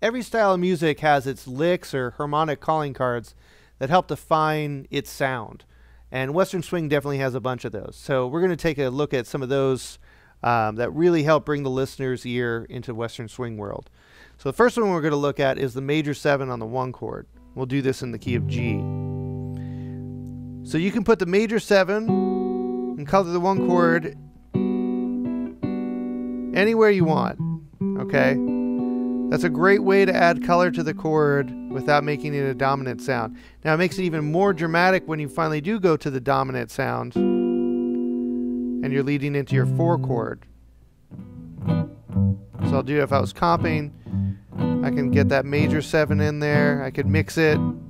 every style of music has its licks or harmonic calling cards that help define its sound. And Western swing definitely has a bunch of those. So we're going to take a look at some of those that really help bring the listener's ear into Western swing world. So the first one we're going to look at is the major 7 on the 1 chord. We'll do this in the key of G. So you can put the major 7 and color the 1 chord anywhere you want. Okay? That's a great way to add color to the chord without making it a dominant sound. Now it makes it even more dramatic when you finally do go to the dominant sound and you're leading into your 4 chord. So I'll do it if I was comping. I can get that major 7 in there. I could mix it. And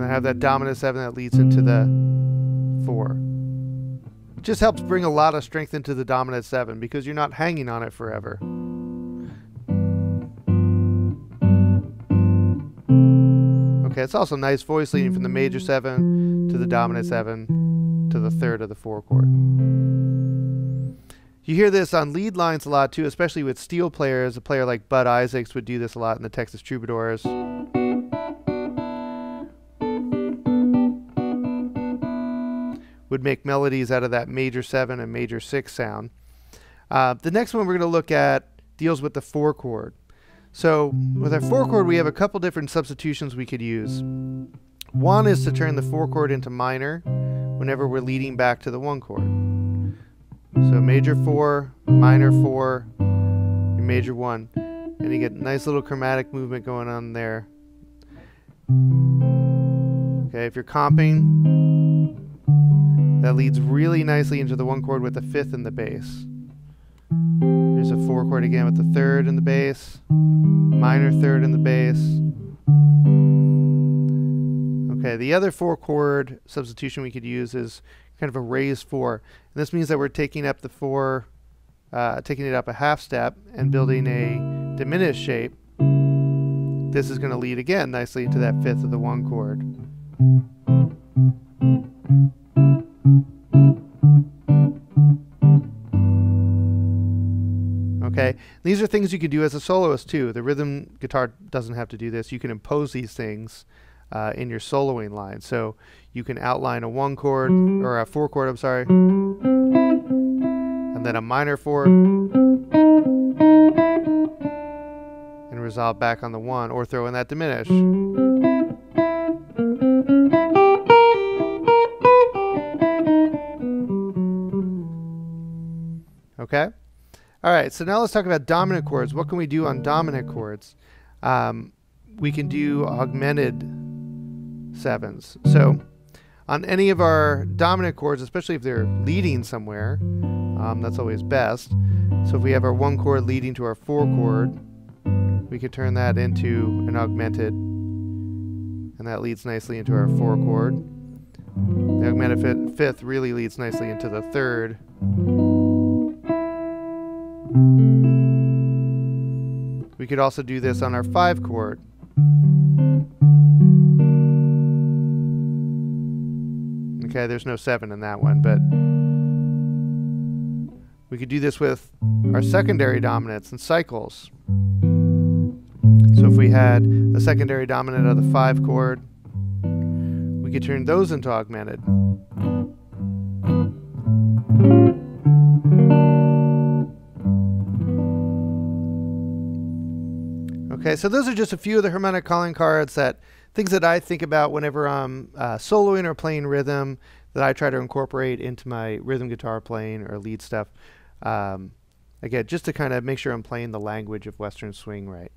I have that dominant 7 that leads into the 4. It just helps bring a lot of strength into the dominant 7 because you're not hanging on it forever. Okay, it's also nice voice leading from the major 7 to the dominant 7 to the 3rd of the 4 chord. You hear this on lead lines a lot too, especially with steel players. A player like Bud Isaacs would do this a lot in the Texas Troubadours. Would make melodies out of that major 7 and major 6 sound. The next one we're going to look at deals with the 4 chord. So with our 4 chord we have a couple different substitutions we could use. One is to turn the 4 chord into minor whenever we're leading back to the 1 chord. So major 4, minor 4, your major 1. And you get a nice little chromatic movement going on there. Okay, if you're comping, that leads really nicely into the 1 chord with the 5th in the bass. There's a 4 chord again with the 3rd in the bass, minor 3rd in the bass. Okay, the other 4 chord substitution we could use is kind of a raised 4. And this means that we're taking up the 4, taking it up a half step and building a diminished shape. This is going to lead again nicely into that 5th of the 1 chord. Okay, these are things you can do as a soloist too. The rhythm guitar doesn't have to do this. You can impose these things in your soloing line. So you can outline a 1 chord, or a 4 chord, I'm sorry, and then a minor 4, and resolve back on the 1, or throw in that diminish. Okay? Alright, so now let's talk about dominant chords. What can we do on dominant chords? We can do augmented 7s. So on any of our dominant chords, especially if they're leading somewhere, that's always best. So if we have our 1 chord leading to our 4 chord, we could turn that into an augmented, and that leads nicely into our 4 chord. The augmented 5th really leads nicely into the 3rd. We could also do this on our 5 chord. Okay, there's no 7 in that one, but we could do this with our secondary dominants and cycles. So if we had a secondary dominant of the 5 chord, we could turn those into augmented. Okay, so those are just a few of the harmonic calling cards, things that I think about whenever I'm soloing or playing rhythm that I try to incorporate into my rhythm guitar playing or lead stuff. Again, just to kind of make sure I'm playing the language of Western swing right.